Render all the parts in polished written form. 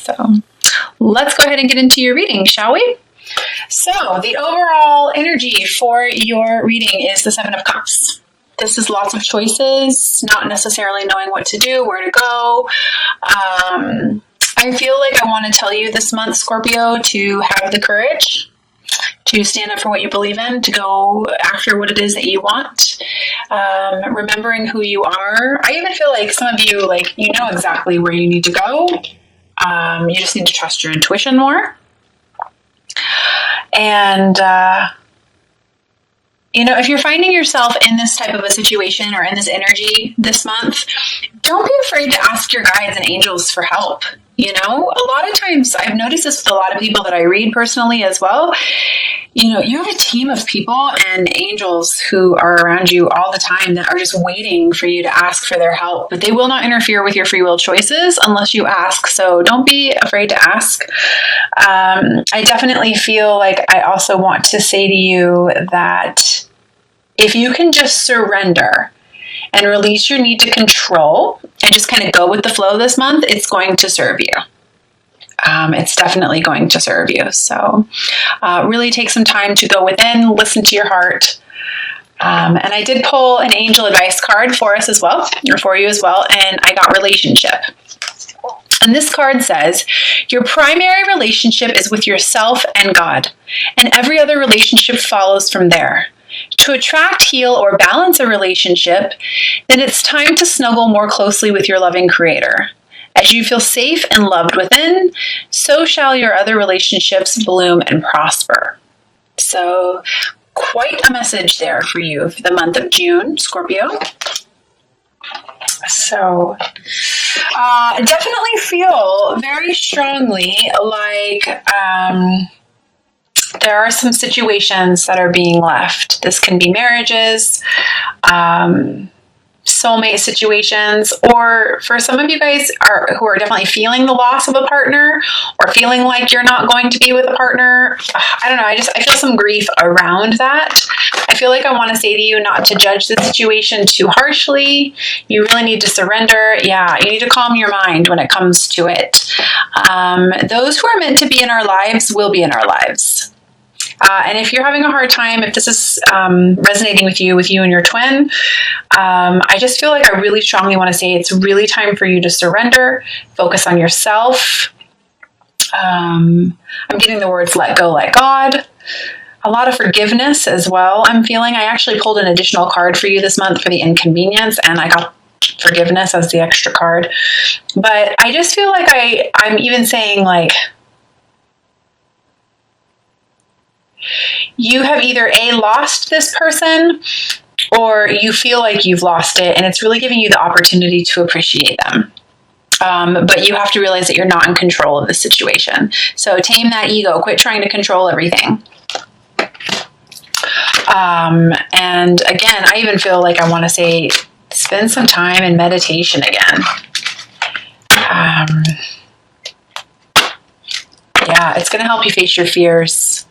So let's go ahead and get into your reading, shall we? So the overall energy for your reading is the Seven of Cups. This is lots of choices, not necessarily knowing what to do, where to go. I feel like I want to tell you this month, Scorpio, to have the courage to stand up for what you believe in, to go after what it is that you want. Remembering who you are. I even feel like some of you, like, you know exactly where you need to go. You just need to trust your intuition more. And, you know, if you're finding yourself in this type of a situation or in this energy this month, don't be afraid to ask your guides and angels for help. You know, a lot of times I've noticed this with a lot of people that I read personally as well. You know, you have a team of people and angels who are around you all the time that are just waiting for you to ask for their help, but they will not interfere with your free will choices unless you ask. So don't be afraid to ask. I definitely feel like I also want to say to you that if you can just surrender and release your need to control and just kind of go with the flow this month, it's going to serve you. It's definitely going to serve you. So really take some time to go within, listen to your heart. And I did pull an angel advice card for us as well, or for you as well, and I got relationship. And this card says, your primary relationship is with yourself and God, and every other relationship follows from there. To attract, heal, or balance a relationship, then it's time to snuggle more closely with your loving Creator. As you feel safe and loved within, so shall your other relationships bloom and prosper. So, quite a message there for you for the month of June, Scorpio. So, definitely feel very strongly like there are some situations that are being left. This can be marriages, soulmate situations, or for some of you guys who are definitely feeling the loss of a partner or feeling like you're not going to be with a partner. I don't know. I feel some grief around that. I feel like I want to say to you not to judge the situation too harshly. You really need to surrender. Yeah, you need to calm your mind when it comes to it. Those who are meant to be in our lives will be in our lives. And if you're having a hard time, if this is resonating with you and your twin, I just feel like I really strongly want to say it's really time for you to surrender, focus on yourself. I'm getting the words let go, let God. A lot of forgiveness as well. I'm feeling I actually pulled an additional card for you this month for the inconvenience, and I got forgiveness as the extra card. But I just feel like I'm even saying, like, you have either lost this person or you feel like you've lost it, and it's really giving you the opportunity to appreciate them. But you have to realize that you're not in control of the situation. So tame that ego. Quit trying to control everything. And again, I even feel like I want to say spend some time in meditation again. Yeah, it's going to help you face your fears.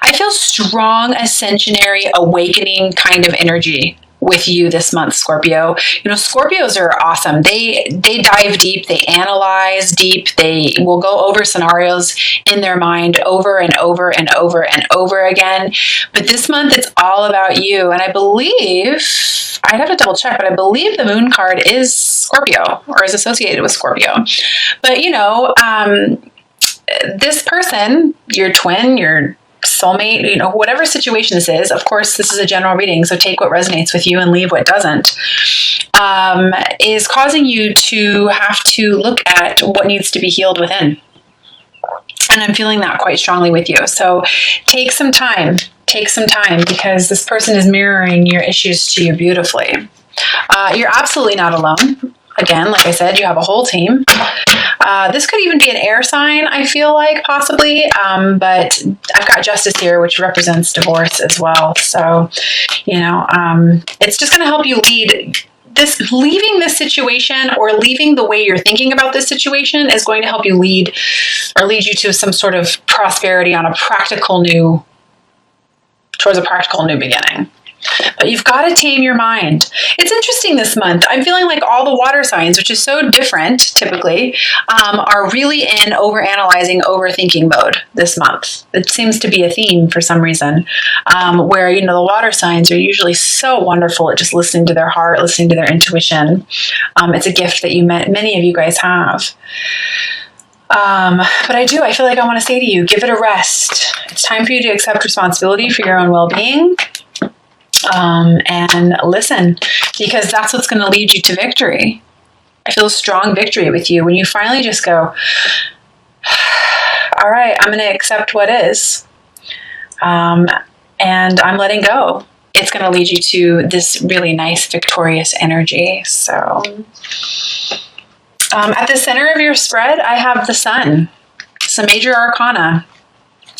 I feel strong ascensionary awakening kind of energy with you this month, Scorpio. You know, Scorpios are awesome. They dive deep, they analyze deep, they will go over scenarios in their mind over and over and over and over again. But this month it's all about you. And I believe, I'd have to double check, but I believe the moon card is Scorpio or is associated with Scorpio. But you know, this person, your twin, your soulmate, you know, whatever situation this is, of course, this is a general reading, so take what resonates with you and leave what doesn't, is causing you to have to look at what needs to be healed within. And I'm feeling that quite strongly with you. So take some time because this person is mirroring your issues to you beautifully. You're absolutely not alone. Again, like I said, you have a whole team. This could even be an air sign, I feel like, possibly. But I've got justice here, which represents divorce as well. So, you know, it's just going to help you leaving this situation or leaving the way you're thinking about this situation is going to help you lead you to some sort of prosperity on towards a practical new beginning. But you've got to tame your mind. It's interesting this month. I'm feeling like all the water signs, which is so different typically, are really in overanalyzing, overthinking mode this month. It seems to be a theme for some reason, where, you know, the water signs are usually so wonderful at just listening to their heart, listening to their intuition. It's a gift that many of you guys have. But I feel like I want to say to you, give it a rest. It's time for you to accept responsibility for your own well-being. And listen, because that's what's going to lead you to victory. I feel a strong victory with you when you finally just go, all right, I'm going to accept what is, and I'm letting go. It's going to lead you to this really nice, victorious energy. So, at the center of your spread, I have the sun. It's a major arcana.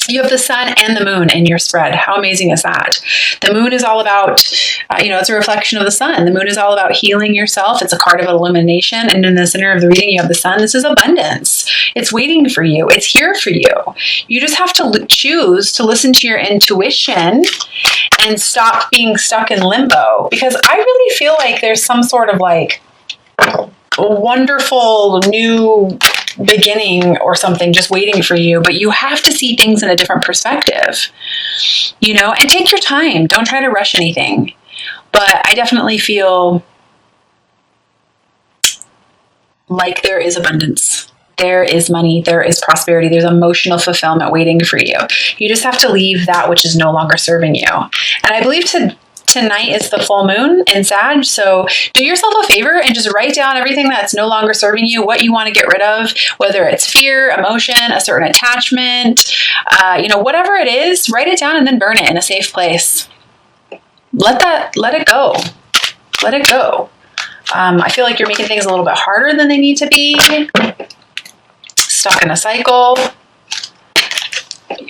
You have the sun and the moon in your spread. How amazing is that? The moon is all about, it's a reflection of the sun. The moon is all about healing yourself. It's a card of illumination. And in the center of the reading, you have the sun. This is abundance. It's waiting for you. It's here for you. You just have to choose to listen to your intuition and stop being stuck in limbo. Because I really feel like there's some sort of like wonderful new beginning or something just waiting for you, but you have to see things in a different perspective, and take your time. Don't try to rush anything. But I definitely feel like there is abundance. There is money. There is prosperity. There's emotional fulfillment waiting for you. You just have to leave that which is no longer serving you. And I believe tonight is the full moon in Sag, so do yourself a favor and just write down everything that's no longer serving you, what you want to get rid of, whether it's fear, emotion, a certain attachment, whatever it is, write it down and then burn it in a safe place. Let it go. Let it go. I feel like you're making things a little bit harder than they need to be. Stuck in a cycle.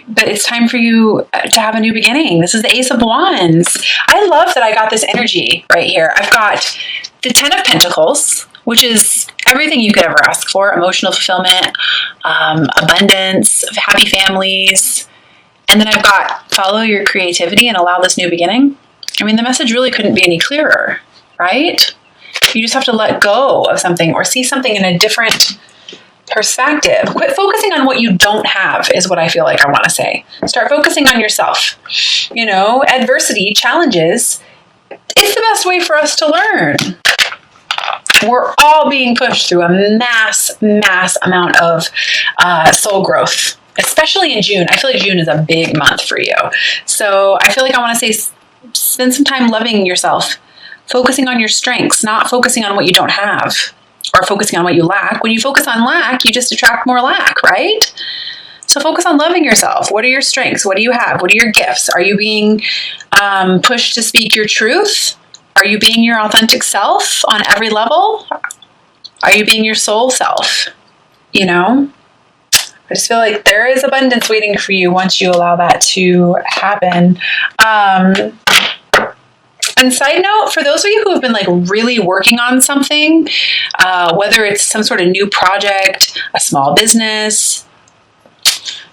But it's time for you to have a new beginning. This is the Ace of Wands. I love that I got this energy right here. I've got the Ten of Pentacles, which is everything you could ever ask for. Emotional fulfillment, abundance, happy families. And then I've got follow your creativity and allow this new beginning. I mean, the message really couldn't be any clearer, right? You just have to let go of something or see something in a different perspective. Quit focusing on what you don't have is what I feel like I want to say. Start focusing on yourself. Adversity, challenges, it's the best way for us to learn. We're all being pushed through a mass amount of soul growth, especially in June. I feel like June is a big month for you. So I feel like I want to say, spend some time loving yourself, focusing on your strengths, not focusing on what you don't have. Or focusing on what you lack. When you focus on lack, you just attract more lack, right? So focus on loving yourself. What are your strengths? What do you have? What are your gifts? Are you being pushed to speak your truth? Are you being your authentic self on every level? Are you being your soul self? I just feel like there is abundance waiting for you once you allow that to happen. And side note, for those of you who have been like really working on something, whether it's some sort of new project, a small business,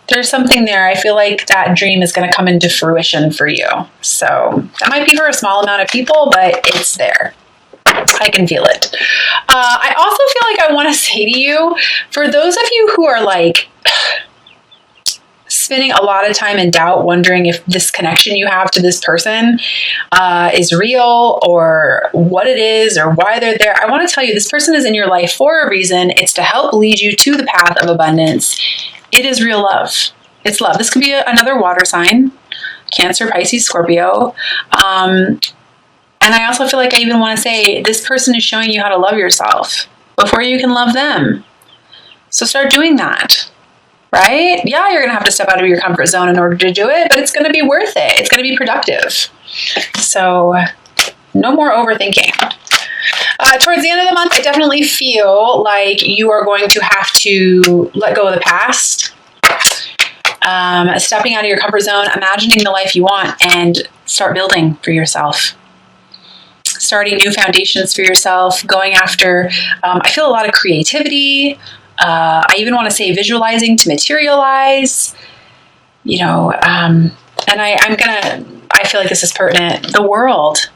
there's something there. I feel like that dream is going to come into fruition for you. So that might be for a small amount of people, but it's there. I can feel it. I also feel like I want to say to you, for those of you who are like spending a lot of time in doubt, wondering if this connection you have to this person is real or what it is or why they're there, I want to tell you this person is in your life for a reason. It's to help lead you to the path of abundance. It is real love. It's love. This could be another water sign, Cancer, Pisces, Scorpio. And I also feel like I even want to say this person is showing you how to love yourself before you can love them. So start doing that. Right? Yeah, you're going to have to step out of your comfort zone in order to do it, but it's going to be worth it. It's going to be productive. So no more overthinking. Towards the end of the month, I definitely feel like you are going to have to let go of the past, stepping out of your comfort zone, imagining the life you want, and start building for yourself. Starting new foundations for yourself, going after, I feel a lot of creativity. I even want to say visualizing to materialize, and I feel like this is pertinent. The World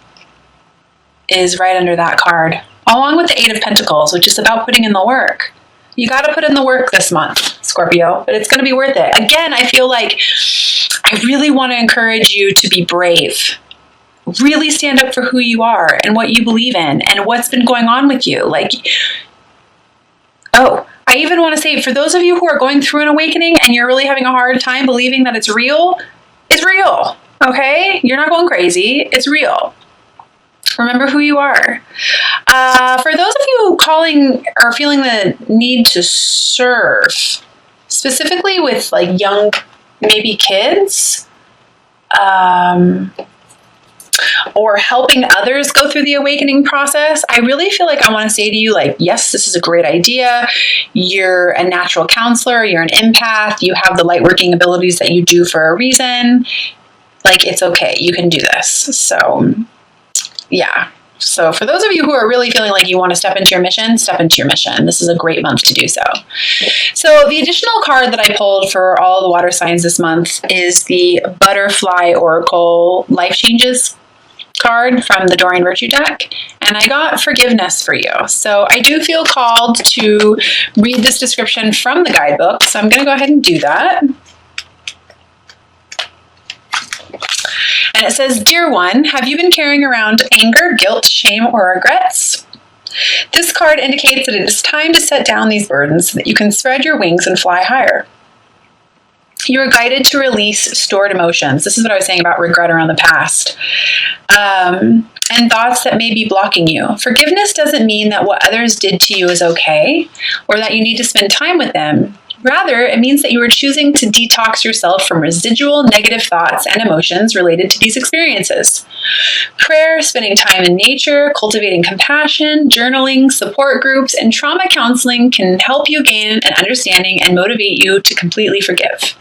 is right under that card, along with the Eight of Pentacles, which is about putting in the work. You got to put in the work this month, Scorpio, but it's going to be worth it. Again, I feel like I really want to encourage you to be brave. Really stand up for who you are and what you believe in and what's been going on with you. Like, oh, I even want to say, for those of you who are going through an awakening and you're really having a hard time believing that it's real, okay? You're not going crazy. It's real. Remember who you are. For those of you calling or feeling the need to serve, specifically with like young, maybe kids, or helping others go through the awakening process, I really feel like I want to say to you, like, yes, this is a great idea. You're a natural counselor. You're an empath. You have the light working abilities that you do for a reason. Like, it's okay. You can do this. So, yeah. So for those of you who are really feeling like you want to step into your mission, step into your mission. This is a great month to do so. So the additional card that I pulled for all the water signs this month is the Butterfly Oracle Life Changes card from the Doreen Virtue deck, and I got forgiveness for you. So I do feel called to read this description from the guidebook, so I'm going to go ahead and do that. And it says, Dear one, have you been carrying around anger, guilt, shame, or regrets? This card indicates that it is time to set down these burdens so that you can spread your wings and fly higher. You are guided to release stored emotions. This is what I was saying about regret around the past. And thoughts that may be blocking you. Forgiveness doesn't mean that what others did to you is okay, or that you need to spend time with them. Rather, it means that you are choosing to detox yourself from residual negative thoughts and emotions related to these experiences. Prayer, spending time in nature, cultivating compassion, journaling, support groups, and trauma counseling can help you gain an understanding and motivate you to completely forgive.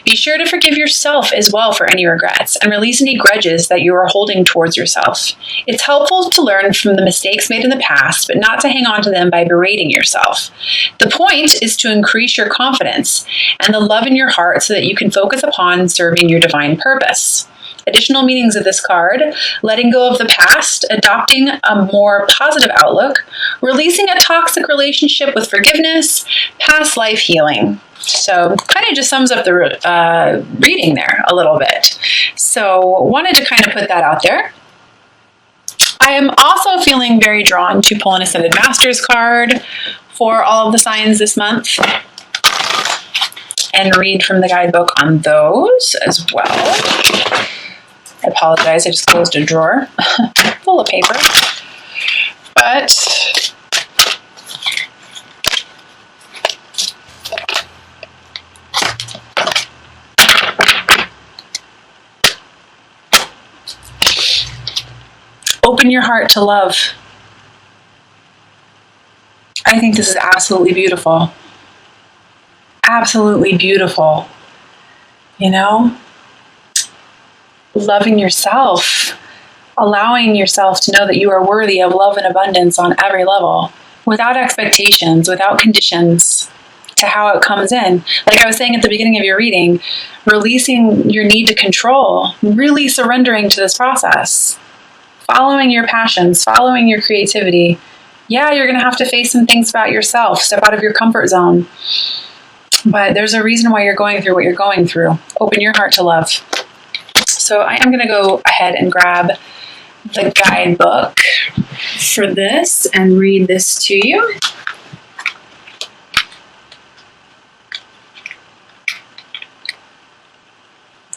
Be sure to forgive yourself as well for any regrets and release any grudges that you are holding towards yourself. It's helpful to learn from the mistakes made in the past, but not to hang on to them by berating yourself. The point is to increase your confidence and the love in your heart so that you can focus upon serving your divine purpose. Additional meanings of this card: letting go of the past, adopting a more positive outlook, releasing a toxic relationship with forgiveness, past life healing. So kind of just sums up the reading there a little bit. So wanted to kind of put that out there. I am also feeling very drawn to pull an Ascended Masters card for all of the signs this month and read from the guidebook on those as well. I apologize, I just closed a drawer full of paper. But open your heart to love. I think this is absolutely beautiful. Absolutely beautiful. You know? Loving yourself. Allowing yourself to know that you are worthy of love and abundance on every level. Without expectations, without conditions to how it comes in. Like I was saying at the beginning of your reading, releasing your need to control. Really surrendering to this process. Following your passions, following your creativity. Yeah, you're going to have to face some things about yourself, step out of your comfort zone. But there's a reason why you're going through what you're going through. Open your heart to love. So I am going to go ahead and grab the guidebook for this and read this to you.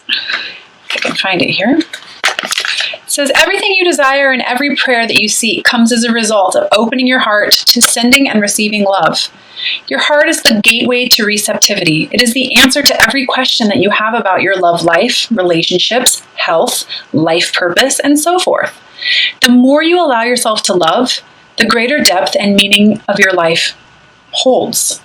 If I can find it here. It says, everything you desire and every prayer that you seek comes as a result of opening your heart to sending and receiving love. Your heart is the gateway to receptivity. It is the answer to every question that you have about your love life, relationships, health, life purpose, and so forth. The more you allow yourself to love, the greater depth and meaning of your life holds.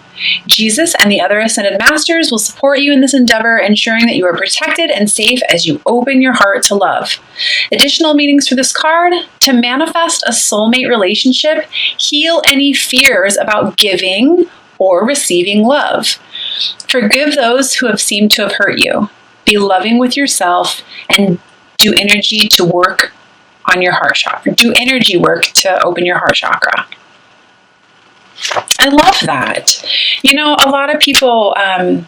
Jesus and the other Ascended Masters will support you in this endeavor, ensuring that you are protected and safe as you open your heart to love. Additional meanings for this card: to manifest a soulmate relationship, heal any fears about giving or receiving love. Forgive those who have seemed to have hurt you. Be loving with yourself and do energy to work on your heart chakra. Do energy work to open your heart chakra. I love that. You know, a lot of people, I'm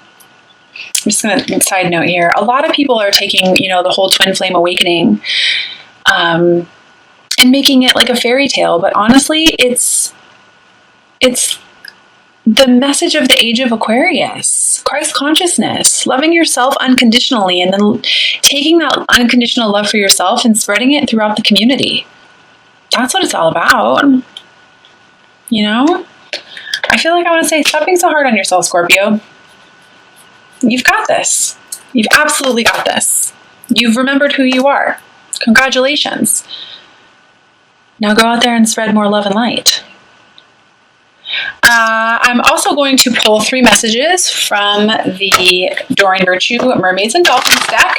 just going to side note here. A lot of people are taking, you know, the whole twin flame awakening, and making it like a fairy tale. But honestly, it's the message of the age of Aquarius, Christ consciousness, loving yourself unconditionally, and then taking that unconditional love for yourself and spreading it throughout the community. That's what it's all about. You know? I feel like I want to say, stop being so hard on yourself, Scorpio. You've got this. You've absolutely got this. You've remembered who you are. Congratulations. Now go out there and spread more love and light. I'm also going to pull 3 messages from the Doreen Virtue Mermaids and Dolphins deck.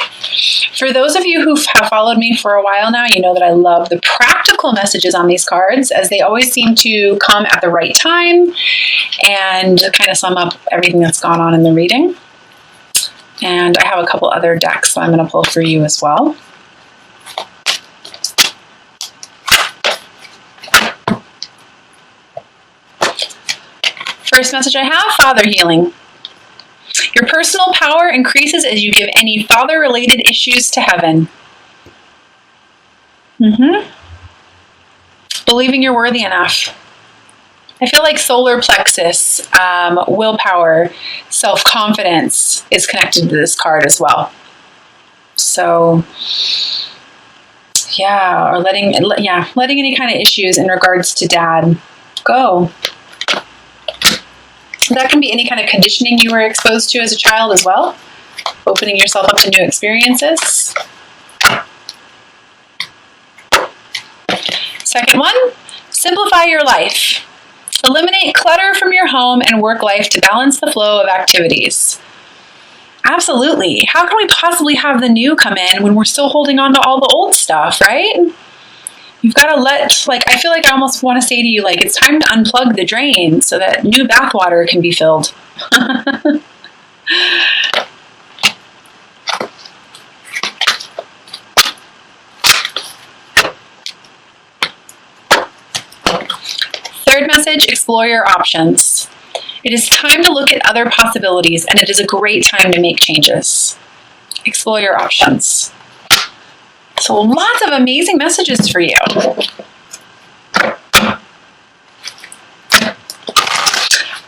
For those of you who have followed me for a while now, you know that I love the practical messages on these cards, as they always seem to come at the right time and kind of sum up everything that's gone on in the reading. And I have a couple other decks that I'm going to pull for you as well. First message I have, father healing. Your personal power increases as you give any father-related issues to heaven. Believing you're worthy enough. I feel like solar plexus, willpower, self-confidence is connected to this card as well. So, yeah, or letting any kind of issues in regards to dad go. That can be any kind of conditioning you were exposed to as a child as well. Opening yourself up to new experiences. Second one, simplify your life. Eliminate clutter from your home and work life to balance the flow of activities. Absolutely. How can we possibly have the new come in when we're still holding on to all the old stuff, right? You've got to I feel like I almost want to say to you, like, it's time to unplug the drain so that new bathwater can be filled. Third message, explore your options. It is time to look at other possibilities, and it is a great time to make changes. Explore your options. So lots of amazing messages for you.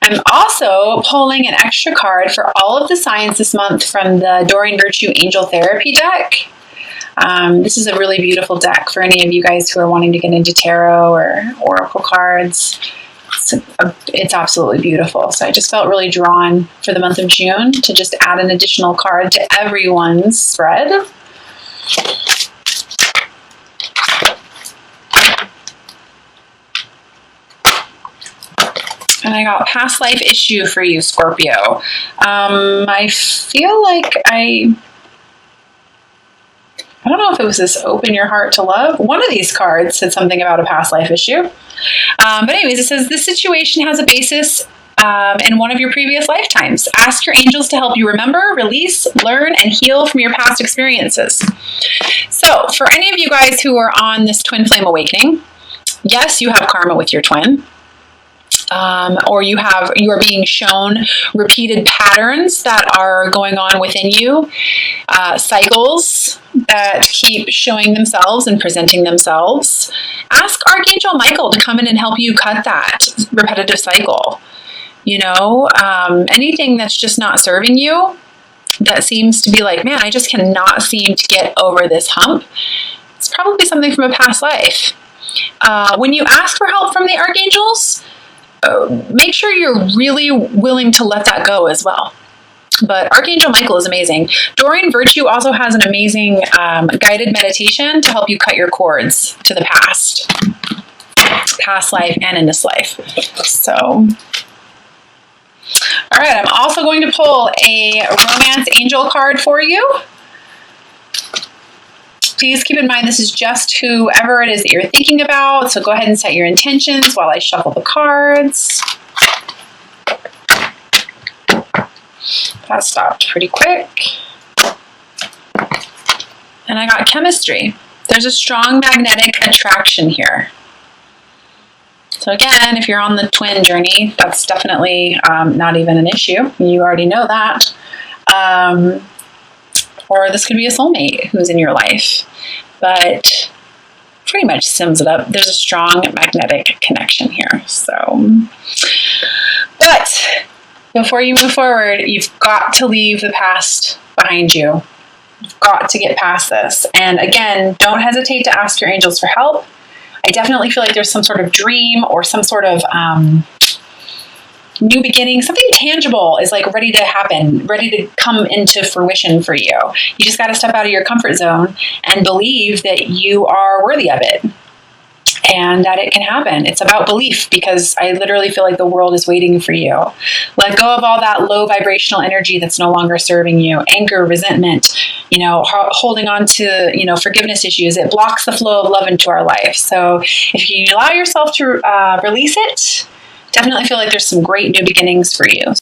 I'm also pulling an extra card for all of the signs this month from the Doreen Virtue Angel Therapy deck. This is a really beautiful deck for any of you guys who are wanting to get into tarot or oracle cards. It's absolutely beautiful. So I just felt really drawn for the month of June to just add an additional card to everyone's spread. And I got past life issue for you, Scorpio. I feel like I don't know if it was this open your heart to love. One of these cards said something about a past life issue. But anyways, it says this situation has a basis in one of your previous lifetimes. Ask your angels to help you remember, release, learn, and heal from your past experiences. So for any of you guys who are on this twin flame awakening, yes, you have karma with your twin. Or you are being shown repeated patterns that are going on within you, cycles that keep showing themselves and presenting themselves. Ask Archangel Michael to come in and help you cut that repetitive cycle. You know, anything that's just not serving you, that seems to be like, man, I just cannot seem to get over this hump. It's probably something from a past life. When you ask for help from the archangels, make sure you're really willing to let that go as well. But Archangel Michael is amazing. Doreen Virtue also has an amazing guided meditation to help you cut your cords to the past life and in this life. So, all right, I'm also going to pull a romance angel card for you. Please keep in mind this is just whoever it is that you're thinking about, so go ahead and set your intentions while I shuffle the cards. That stopped pretty quick. And I got chemistry. There's a strong magnetic attraction here. So again, if you're on the twin journey, that's definitely not even an issue. You already know that. Or this could be a soulmate who's in your life. But pretty much sums it up. There's a strong magnetic connection here. So, but before you move forward, you've got to leave the past behind you. You've got to get past this. And again, don't hesitate to ask your angels for help. I definitely feel like there's some sort of dream or some sort of new beginning. Something tangible is like ready to happen, ready to come into fruition for you. You just got to step out of your comfort zone and believe that you are worthy of it and that it can happen. It's about belief, because I literally feel like the world is waiting for you. Let go of all that low vibrational energy that's no longer serving you. Anger, resentment, holding on to, forgiveness issues. It blocks the flow of love into our life. So if you allow yourself to release it, definitely feel like there's some great new beginnings for you.